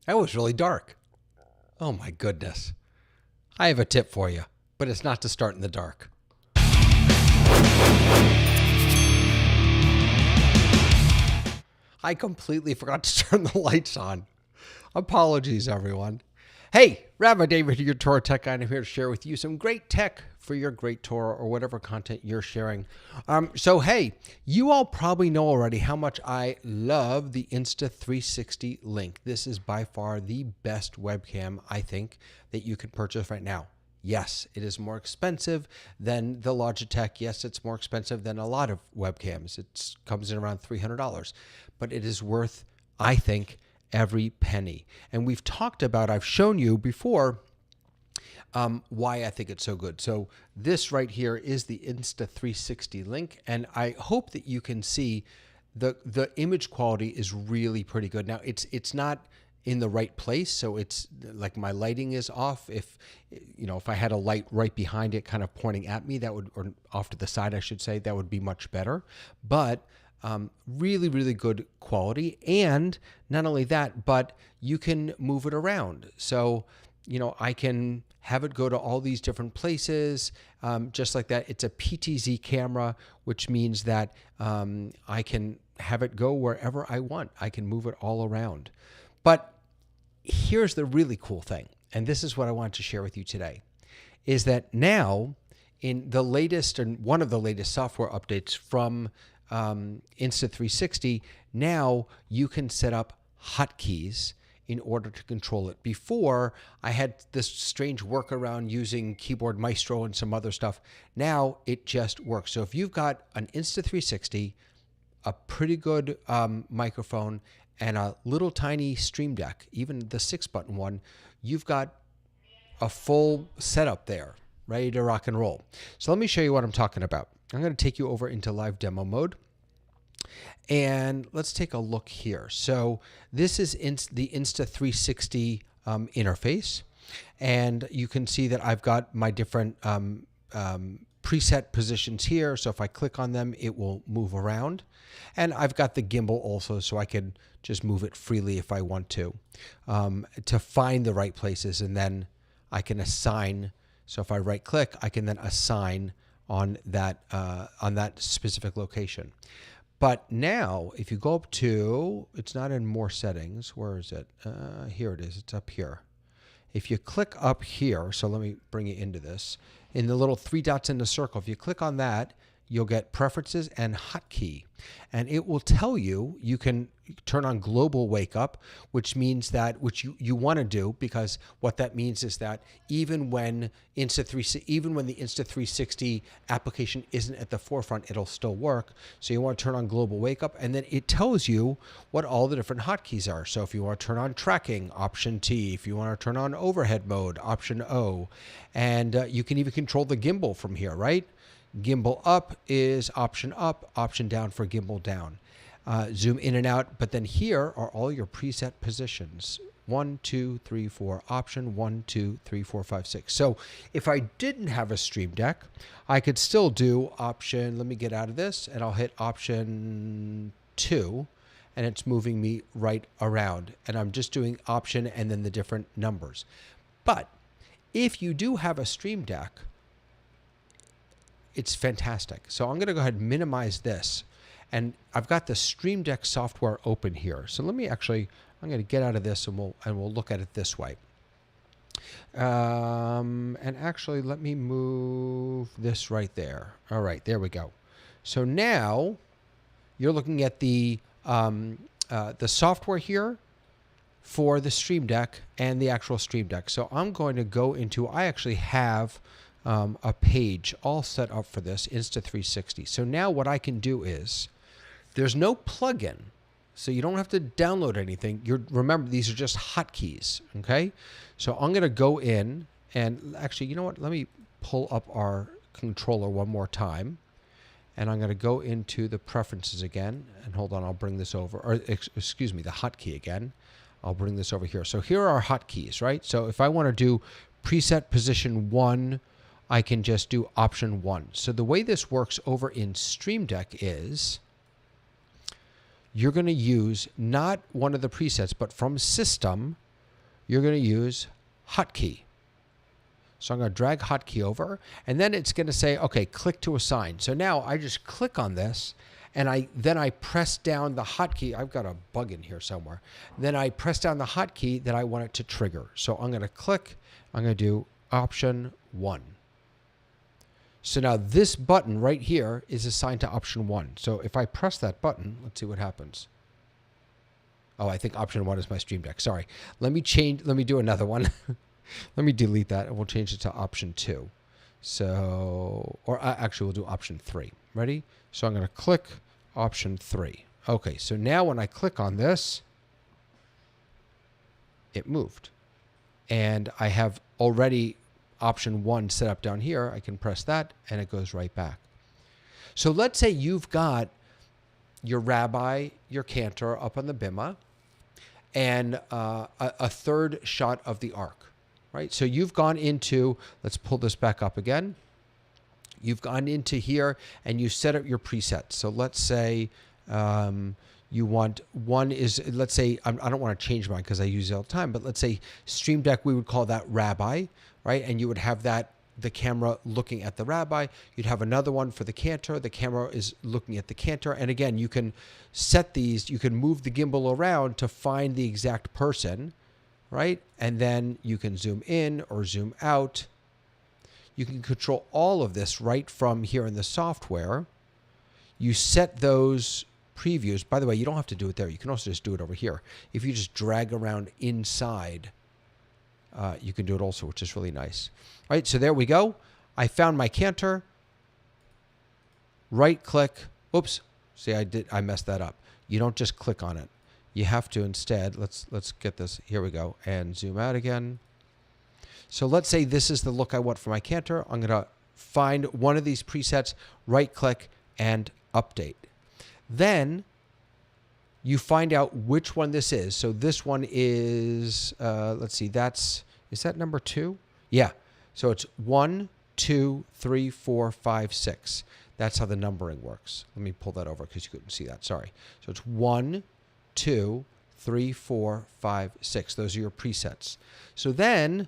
That was really dark. Oh my goodness. I have a tip for you, but it's not to start in the dark. I completely forgot to turn the lights on. Apologies, everyone. Hey, Rabbi David, your Torah tech guy, and I'm here to share with you some great tech for your great Torah or whatever content you're sharing. Hey, you all probably know already how much I love the Insta360 Link. This is by far the best webcam, I think, that you can purchase right now. Yes, it is more expensive than the Logitech. Yes, it's more expensive than a lot of webcams. It comes in around $300, but it is worth, I think, every penny. And we've talked about, I've shown you before why I think it's so good. So this right here is the Insta360 Link, and I hope that you can see the image quality is really pretty good. Now it's not in the right place, so it's like my lighting is off. If I had a light right behind it kind of pointing at me, that would, or off to the side I should say, that would be much better. But really, really good quality. And not only that, but you can move it around. So, I can have it go to all these different places, just like that. It's a PTZ camera, which means that I can have it go wherever I want. I can move it all around. But here's the really cool thing, and this is what I want to share with you today, is that now in the latest and one of the latest software updates from Insta360, now you can set up hotkeys in order to control it. Before, I had this strange workaround using Keyboard Maestro and some other stuff. Now it just works. So if you've got an Insta360, a pretty good microphone, and a little tiny Stream Deck, even the 6-button one, you've got a full setup there, ready to rock and roll. So let me show you what I'm talking about. I'm going to take you over into live demo mode. And let's take a look here. So this is the Insta360 interface. And you can see that I've got my different preset positions here. So if I click on them, it will move around. And I've got the gimbal also, so I can just move it freely if I want to find the right places. And then I can assign. So if I right click, I can then assign on that specific location. But now, if you go up to, it's not in more settings. Where is it? Here it is. It's up here. If you click up here, so let me bring you into this. In the little 3 dots in the circle, if you click on that, you'll get preferences and hotkey. And it will tell you, you can turn on global wake up, which means that, which you want to do, because what that means is that even when the Insta360 application isn't at the forefront, it'll still work. So you want to turn on global wake up, and then it tells you what all the different hotkeys are. So if you want to turn on tracking, option T. If you want to turn on overhead mode, option O. And you can even control the gimbal from here, right? Gimbal up is option up, option down for gimbal down. Zoom in and out, but then here are all your preset positions. 1, 2, 3, 4, option 1, 2, 3, 4, 5, 6. So if I didn't have a Stream Deck, I could still do option, let me get out of this, and I'll hit option 2, and it's moving me right around. And I'm just doing option and then the different numbers. But if you do have a Stream Deck, it's fantastic. So I'm going to go ahead and minimize this. And I've got the Stream Deck software open here. So let me actually, I'm going to get out of this and we'll look at it this way. And actually, let me move this right there. All right, there we go. So now you're looking at the software here for the Stream Deck and the actual Stream Deck. So I'm going to go into, I actually have a page all set up for this Insta360. So now what I can do is, there's no plugin, so you don't have to download anything. Remember, these are just hotkeys, okay? So I'm going to go in, and actually, you know what? Let me pull up our controller one more time, and I'm going to go into the preferences again, and hold on, I'll bring this over, or excuse me, the hotkey again. I'll bring this over here. So here are our hotkeys, right? So if I want to do preset position 1, I can just do option 1. So the way this works over in Stream Deck is, you're going to use not one of the presets, but from system, you're going to use hotkey. So I'm going to drag hotkey over, and then it's going to say, okay, click to assign. So now I just click on this, and then I press down the hotkey. I've got a bug in here somewhere. Then I press down the hotkey that I want it to trigger. So I'm going to click. I'm going to do option 1. So now this button right here is assigned to option 1. So if I press that button, let's see what happens. Oh, I think option 1 is my Stream Deck. Sorry. Let me do another one. Let me delete that, and we'll change it to option 2. So, or actually we'll do option 3. Ready? So I'm going to click option 3. Okay, so now when I click on this, it moved. And I have already option 1 set up down here. I can press that, and it goes right back. So let's say you've got your rabbi, your cantor up on the bimah, and a third shot of the ark, right? So you've gone into, let's pull this back up again. You've gone into here and you set up your presets. So let's say you want one is, let's say, I don't want to change mine because I use it all the time, but let's say Stream Deck, we would call that rabbi, right? And you would have that, the camera looking at the rabbi. You'd have another one for the cantor. The camera is looking at the cantor. And again, you can set these, you can move the gimbal around to find the exact person, right? And then you can zoom in or zoom out. You can control all of this right from here in the software. You set those previews. By the way, you don't have to do it there. You can also just do it over here. If you just drag around inside, you can do it also, which is really nice. All right, so there we go. I found my cantor. Right click. Oops. See, I messed that up. You don't just click on it. You have to instead, let's get this. Here we go. And zoom out again. So let's say this is the look I want for my cantor. I'm going to find one of these presets, right click, and update. Then you find out which one this is. So this one is, let's see, is that number 2? Yeah. So it's 1, 2, 3, 4, 5, 6. That's how the numbering works. Let me pull that over because you couldn't see that. Sorry. So it's 1, 2, 3, 4, 5, 6. Those are your presets. So then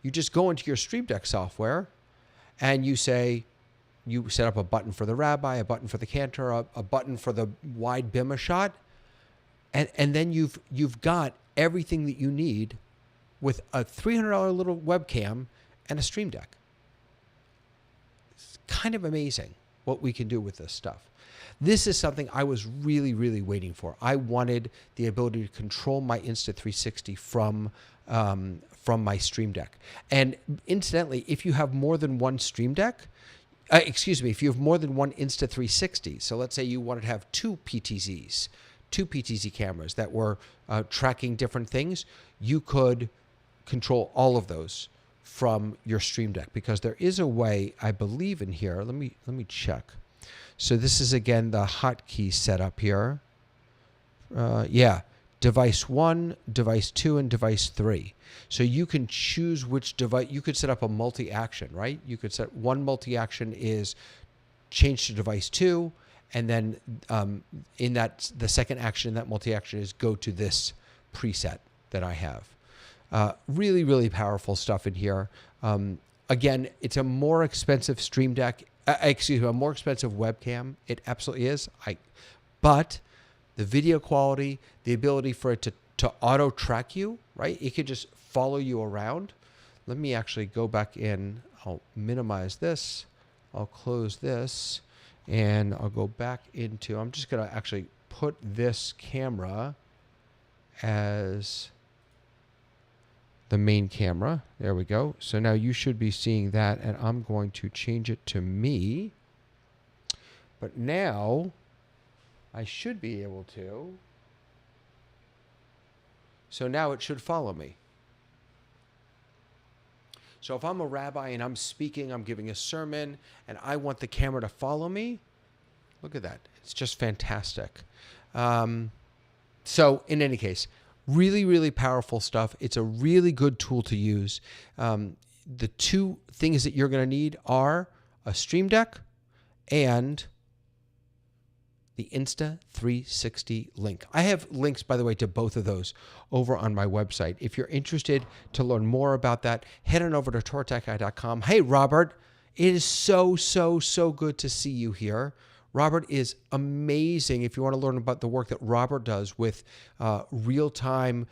you just go into your Stream Deck software and you say, you set up a button for the rabbi, a button for the cantor, a button for the wide bimah shot. And then you've got everything that you need with a $300 little webcam and a Stream Deck. It's kind of amazing what we can do with this stuff. This is something I was really, really waiting for. I wanted the ability to control my Insta360 from my Stream Deck. And incidentally, if you have more than one Stream Deck, if you have more than one Insta360, so let's say you wanted to have two PTZ cameras that were tracking different things, you could control all of those from your Stream Deck, because there is a way, I believe, in here. Let me check. So this is again the hotkey setup here. Yeah, device 1, device 2, and device 3. So you can choose which device. You could set up a multi-action, right? You could set one multi-action is change to device 2, and then in that, the second action in that multi-action is go to this preset that I have. Really, really powerful stuff in here. Again, it's a more expensive Stream Deck. A more expensive webcam. It absolutely is. But the video quality, the ability for it to auto track you, right? It could just follow you around. Let me actually go back in. I'll minimize this. I'll close this. And I'll go back into, I'm just going to actually put this camera as the main camera. There we go. So now you should be seeing that, and I'm going to change it to me. But now I should be able to. So now it should follow me. So if I'm a rabbi and I'm speaking, I'm giving a sermon, and I want the camera to follow me, look at that. It's just fantastic. So in any case, really, really powerful stuff. It's a really good tool to use. The two things that you're going to need are a Stream Deck and the Insta360 Link. I have links, by the way, to both of those over on my website. If you're interested to learn more about that, head on over to TorahTechGuy.com. Hey, Robert, it is so good to see you here. Robert is amazing. If you want to learn about the work that Robert does with real-time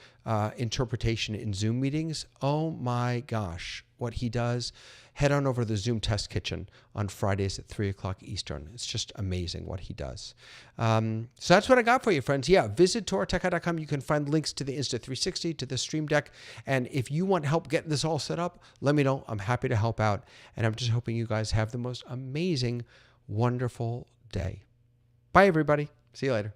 interpretation in Zoom meetings, oh my gosh, what he does. Head on over to the Zoom Test Kitchen on Fridays at 3 o'clock Eastern. It's just amazing what he does. So that's what I got for you, friends. Yeah, visit TorahTechGuy.com. You can find links to the Insta360, to the Stream Deck. And if you want help getting this all set up, let me know. I'm happy to help out. And I'm just hoping you guys have the most amazing, wonderful day. Bye, everybody. See you later.